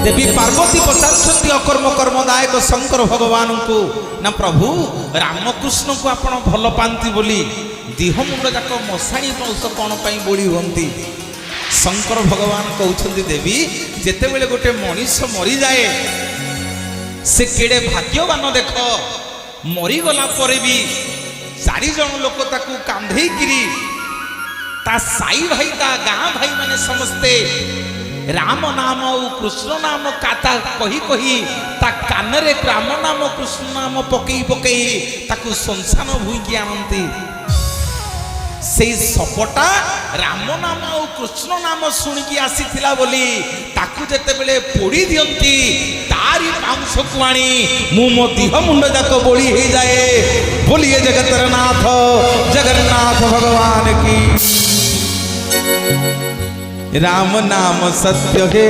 देवी पार्वती पचार अकर्म कर्मदायक शंकर भगवान को ना प्रभु रामकृष्ण को आपण भल पाती बोली देह मुंड जाक मशाणी पौष कौन बोली हमें शंकर भगवान कहते देवी जिते बड़े गोटे मनीष मरी जाए से केड़े भाग्यवान देख मरीगला पर भी 4 जन लोक ताकू कांधेकिरी ता साई भाई ता गाँ भाई माने समस्ते राम नाम और कृष्ण नाम काता कही कही ता कानरे राम नाम कृष्ण नाम पकई पकई ताकू संसान भूईकी आनती से सपटा राम नाम और कृष्ण नाम शुणिकी आसीथिला बोली ताकू जेते बेले पोड़ी दियंती तारी मांस को आनी मु मो देह मुंड जाक बोली हे जाए। बोलिए जगतर नाथ जगन्नाथ भगवान की। राम नाम सत्य है